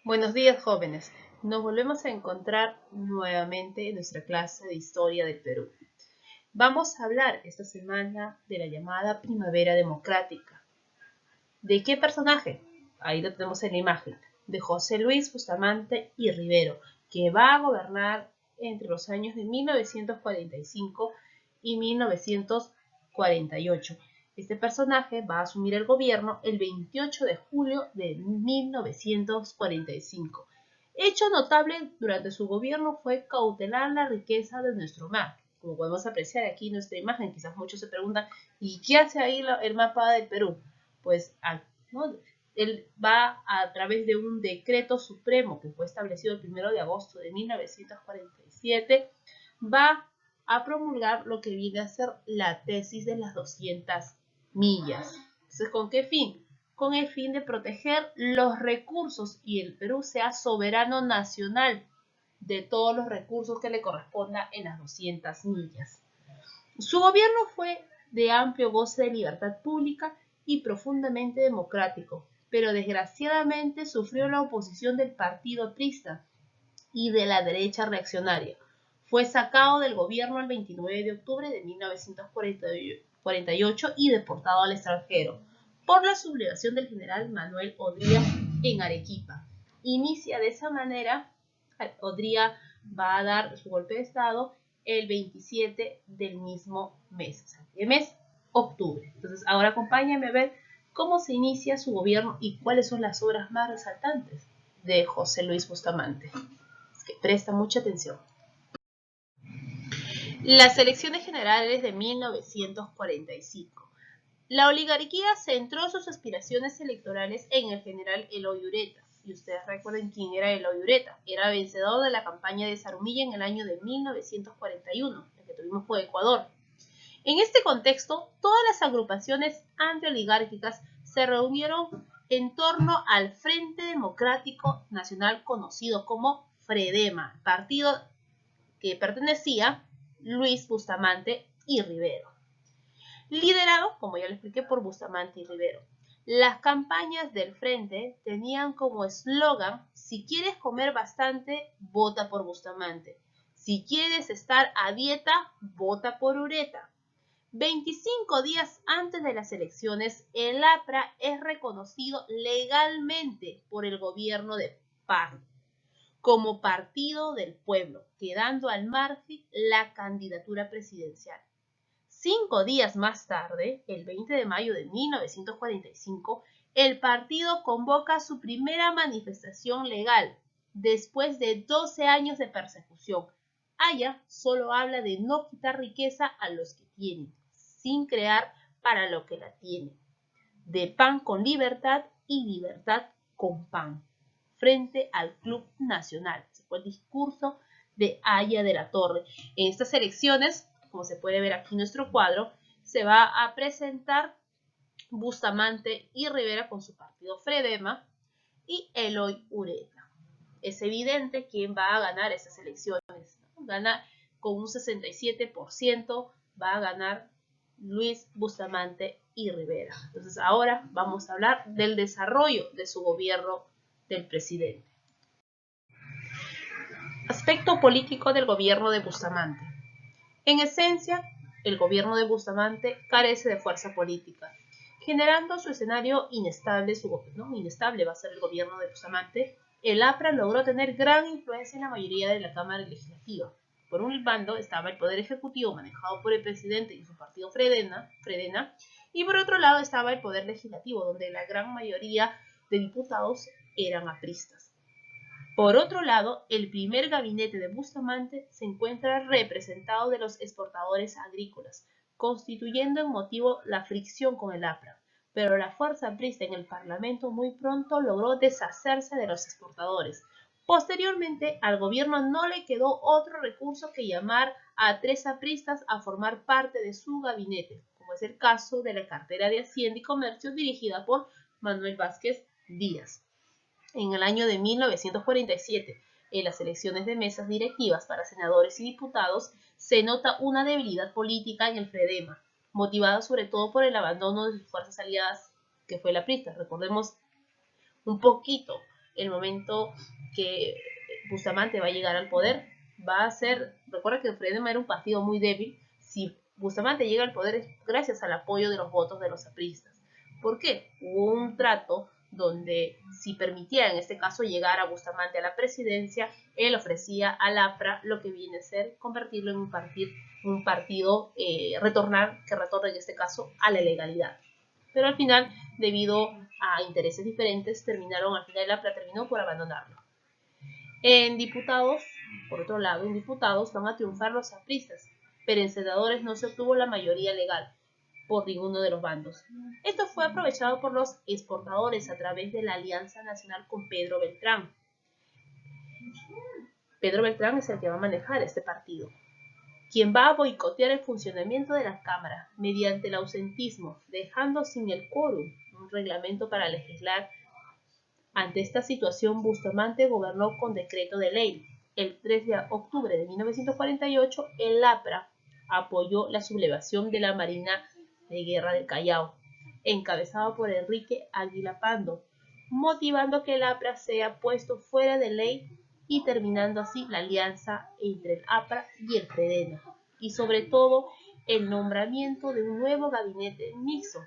Buenos días, jóvenes. Nos volvemos a encontrar nuevamente en nuestra clase de Historia del Perú. Vamos a hablar esta semana de la llamada Primavera Democrática. ¿De qué personaje? Ahí lo tenemos en la imagen. De José Luis Bustamante y Rivero, que va a gobernar entre los años de 1945 y 1948. Este personaje va a asumir el gobierno el 28 de julio de 1945. Hecho notable durante su gobierno fue cautelar la riqueza de nuestro mar. Como podemos apreciar aquí en nuestra imagen, quizás muchos se preguntan, ¿y qué hace ahí el mapa del Perú? Pues ¿no? Él va a través de un decreto supremo que fue establecido el 1 de agosto de 1947, va a promulgar lo que viene a ser la tesis de las 200 millas. Entonces, ¿con qué fin? Con el fin de proteger los recursos y el Perú sea soberano nacional de todos los recursos que le corresponda en las 200 millas. Su gobierno fue de amplio goce de libertad pública y profundamente democrático, pero desgraciadamente sufrió la oposición del partido aprista y de la derecha reaccionaria. Fue sacado del gobierno el 29 de octubre de 1948 y deportado al extranjero por la sublevación del general Manuel Odría en Arequipa. Inicia de esa manera, Odría va a dar su golpe de estado el 27 del mismo mes, o sea, el mes octubre. Entonces, ahora acompáñame a ver cómo se inicia su gobierno y cuáles son las obras más resaltantes de José Luis Bustamante. Es que presta mucha atención. Las elecciones generales de 1945. La oligarquía centró sus aspiraciones electorales en el general Eloy Ureta. Y ustedes recuerden quién era Eloy Ureta. Era vencedor de la campaña de Zarumilla en el año de 1941, la que tuvimos por Ecuador. En este contexto, todas las agrupaciones antioligárquicas se reunieron en torno al Frente Democrático Nacional conocido como FREDEMA, partido que pertenecía Luis Bustamante y Rivero. Liderado, como ya lo expliqué, por Bustamante y Rivero. Las campañas del frente tenían como eslogan: si quieres comer bastante, vota por Bustamante. Si quieres estar a dieta, vota por Ureta. 25 días antes de las elecciones, el APRA es reconocido legalmente por el gobierno de Pardo como partido del pueblo, quedando al margen la candidatura presidencial. 5 días más tarde, el 20 de mayo de 1945, el partido convoca su primera manifestación legal, después de 12 años de persecución. Allá solo habla de no quitar riqueza a los que tienen, sin crear para lo que la tienen. De pan con libertad y libertad con pan. Frente al Club Nacional. Ese fue el discurso de Aya de la Torre. En estas elecciones, como se puede ver aquí en nuestro cuadro, se va a presentar Bustamante y Rivera con su partido Fredema y Eloy Ureta. Es evidente quién va a ganar esas elecciones. Gana con un 67%, va a ganar Luis Bustamante y Rivera. Entonces ahora vamos a hablar del desarrollo de su gobierno del presidente. Aspecto político del gobierno de Bustamante. En esencia, el gobierno de Bustamante carece de fuerza política, generando su escenario inestable. Inestable va a ser el gobierno de Bustamante. El APRA logró tener gran influencia en la mayoría de la Cámara Legislativa. Por un bando estaba el Poder Ejecutivo manejado por el presidente y su partido Fredena, y por otro lado estaba el Poder Legislativo, donde la gran mayoría de diputados eran apristas. Por otro lado, el primer gabinete de Bustamante se encuentra representado de los exportadores agrícolas, constituyendo en motivo la fricción con el APRA, pero la fuerza aprista en el Parlamento muy pronto logró deshacerse de los exportadores. Posteriormente, al gobierno no le quedó otro recurso que llamar a 3 apristas a formar parte de su gabinete, como es el caso de la cartera de Hacienda y Comercio dirigida por Manuel Vázquez Díaz. En el año de 1947, en las elecciones de mesas directivas para senadores y diputados, se nota una debilidad política en el FREDEMA, motivada sobre todo por el abandono de sus fuerzas aliadas, que fue la aprista. Recordemos un poquito, el momento que Bustamante va a llegar al poder, va a ser, recuerda que Fredema era un partido muy débil, si Bustamante llega al poder es gracias al apoyo de los votos de los apristas. ¿Por qué? Hubo un trato donde si permitía en este caso llegar a Bustamante a la presidencia, él ofrecía al APRA lo que viene a ser convertirlo en un partido que retorne en este caso a la legalidad. Pero al final, debido a intereses diferentes, el APRA terminó por abandonarlo. En diputados, por otro lado, en diputados van a triunfar los apristas, pero en senadores no se obtuvo la mayoría legal por ninguno de los bandos. Esto fue aprovechado por los exportadores a través de la Alianza Nacional con Pedro Beltrán. Pedro Beltrán es el que va a manejar este partido, quien va a boicotear el funcionamiento de la Cámara mediante el ausentismo, dejando sin el quórum un reglamento para legislar. Ante esta situación, Bustamante gobernó con decreto de ley. El 3 de octubre de 1948, el APRA apoyó la sublevación de la Marina de Guerra del Callao, encabezado por Enrique Águila Pando, motivando que el APRA sea puesto fuera de ley y terminando así la alianza entre el APRA y el FREDEMA, y sobre todo el nombramiento de un nuevo gabinete mixto,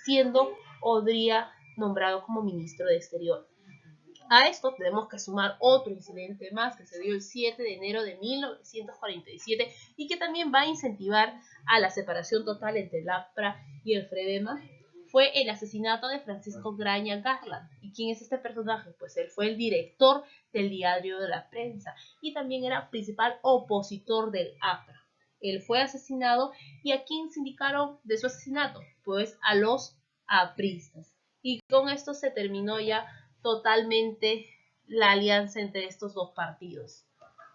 siendo Odría nombrado como ministro de Exterior. A esto tenemos que sumar otro incidente más que se dio el 7 de enero de 1947 y que también va a incentivar a la separación total entre el APRA y el FREDEMA. Fue el asesinato de Francisco Graña Garland. ¿Y quién es este personaje? Pues él fue el director del Diario de la Prensa y también era principal opositor del APRA. Él fue asesinado, ¿y a quién se indicaron de su asesinato? Pues a los apristas. Y con esto se terminó ya totalmente la alianza entre estos dos partidos.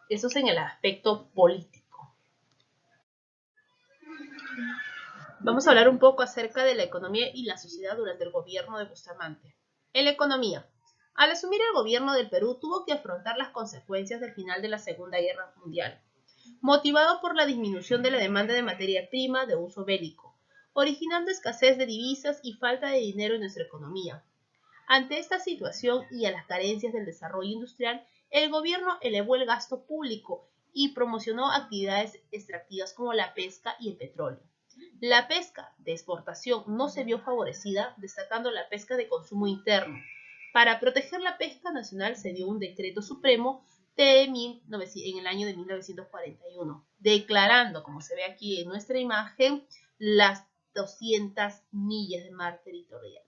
Eso es en el aspecto político. Vamos a hablar un poco acerca de la economía y la sociedad durante el gobierno de Bustamante. En la economía, al asumir el gobierno del Perú, tuvo que afrontar las consecuencias del final de la Segunda Guerra Mundial, motivado por la disminución de la demanda de materia prima de uso bélico, originando escasez de divisas y falta de dinero en nuestra economía. Ante esta situación y a las carencias del desarrollo industrial, el gobierno elevó el gasto público y promocionó actividades extractivas como la pesca y el petróleo. La pesca de exportación no se vio favorecida, destacando la pesca de consumo interno. Para proteger la pesca nacional se dio un decreto supremo en el año de 1941, declarando, como se ve aquí en nuestra imagen, las 200 millas de mar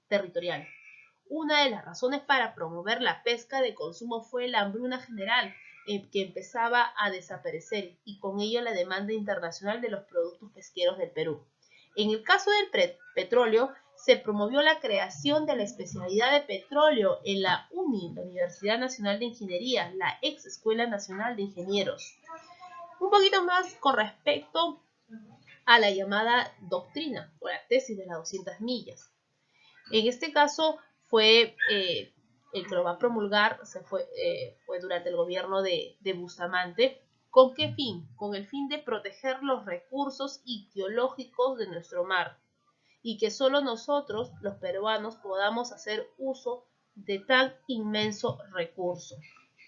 territorial. Una de las razones para promover la pesca de consumo fue la hambruna general, que empezaba a desaparecer, y con ello la demanda internacional de los productos pesqueros del Perú. En el caso del petróleo, se promovió la creación de la especialidad de petróleo en la UNI, la Universidad Nacional de Ingeniería, la ex Escuela Nacional de Ingenieros. Un poquito más con respecto a la llamada doctrina o la tesis de las 200 millas. En este caso fue el que lo va a promulgar, fue durante el gobierno de Bustamante. ¿Con qué fin? Con el fin de proteger los recursos ictiológicos de nuestro mar y que solo nosotros, los peruanos, podamos hacer uso de tan inmenso recurso.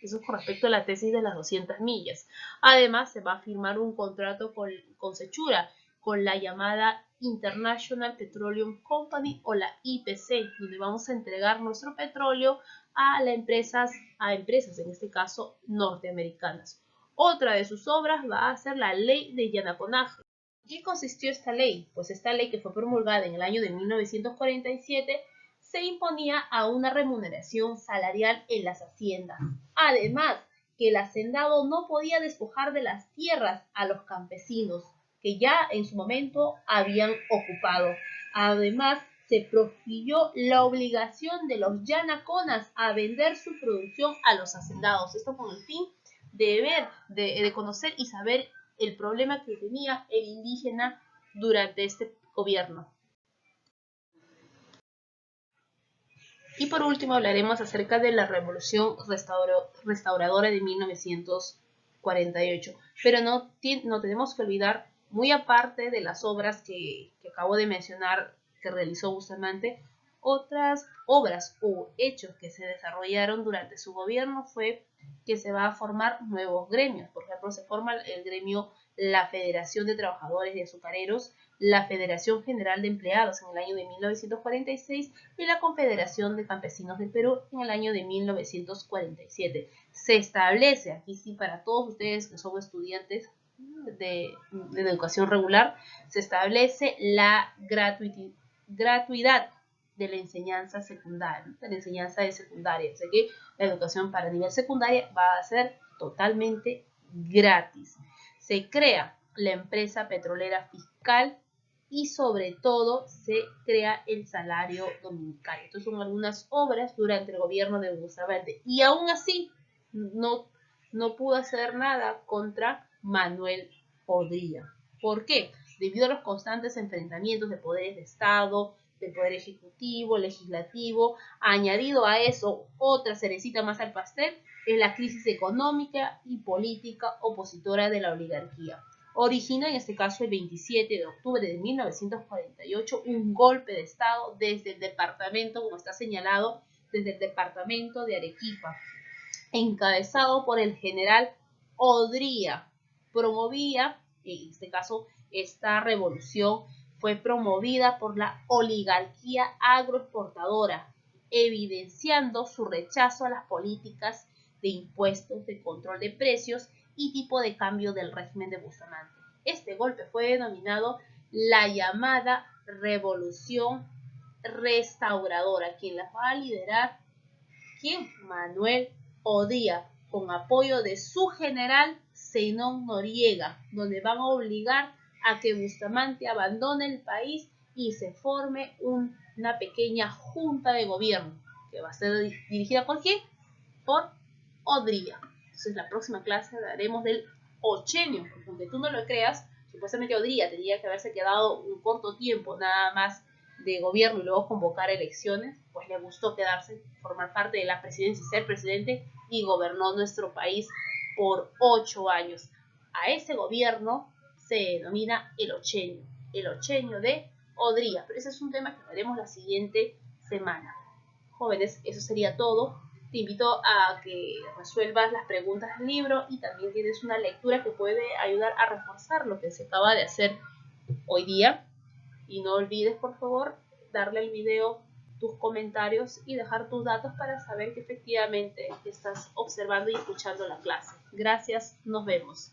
Eso con respecto a la tesis de las 200 millas. Además, se va a firmar un contrato con Sechura, con la llamada International Petroleum Company o la IPC, donde vamos a entregar nuestro petróleo a empresas, en este caso norteamericanas. Otra de sus obras va a ser la Ley de Yanaconaje. ¿En qué consistió esta ley? Pues esta ley, que fue promulgada en el año de 1947, se imponía a una remuneración salarial en las haciendas. Además, que el hacendado no podía despojar de las tierras a los campesinos, que ya en su momento habían ocupado. Además, se profirió la obligación de los yanaconas a vender su producción a los hacendados. Esto con el fin de conocer y saber el problema que tenía el indígena durante este gobierno. Y por último hablaremos acerca de la Revolución Restauradora de 1948. Pero no tenemos que olvidar, muy aparte de las obras que acabo de mencionar que realizó Bustamante, Otras obras o hechos que se desarrollaron durante su gobierno fue que se va a formar nuevos gremios. Por ejemplo, se forma el gremio la Federación de Trabajadores de Azucareros, la Federación General de Empleados en el año de 1946 y la Confederación de Campesinos del Perú en el año de 1947. Se establece, aquí sí, para todos ustedes que son estudiantes de educación regular, se establece la gratuidad de la enseñanza secundaria, de la enseñanza de secundaria. Así que la educación para nivel secundaria va a ser totalmente gratis. Se crea la empresa petrolera fiscal y sobre todo se crea el salario dominical. Estas son algunas obras durante el gobierno de Bustamante. Y aún así no pudo hacer nada contra Manuel Odría. ¿Por qué? Debido a los constantes enfrentamientos de poderes de Estado, del Poder Ejecutivo, Legislativo, añadido a eso otra cerecita más al pastel, es la crisis económica y política opositora de la oligarquía. Origina en este caso el 27 de octubre de 1948 un golpe de Estado desde el departamento, como está señalado, desde el departamento de Arequipa, encabezado por el general Odría. Promovía, en este caso, esta revolución fue promovida por la oligarquía agroexportadora, evidenciando su rechazo a las políticas de impuestos, de control de precios y tipo de cambio del régimen de Bustamante. Este golpe fue denominado la llamada Revolución Restauradora, quien la va a liderar, ¿quién? Manuel Odría, con apoyo de su general Zenón Noriega, donde van a obligar a que Bustamante abandone el país y se forme una pequeña junta de gobierno, que va a ser dirigida por ¿quién? Por Odría. Entonces, la próxima clase hablaremos del ochenio, porque aunque tú no lo creas, supuestamente Odría tendría que haberse quedado un corto tiempo nada más de gobierno y luego convocar elecciones, pues le gustó quedarse, formar parte de la presidencia y ser presidente, y gobernó nuestro país por 8 años. A ese gobierno se denomina el ochenio de Odría, pero ese es un tema que veremos la siguiente semana. Jóvenes, eso sería todo. Te invito a que resuelvas las preguntas del libro y también tienes una lectura que puede ayudar a reforzar lo que se acaba de hacer hoy día. Y no olvides, por favor, darle al video tus comentarios y dejar tus datos para saber que efectivamente estás observando y escuchando la clase. Gracias, nos vemos.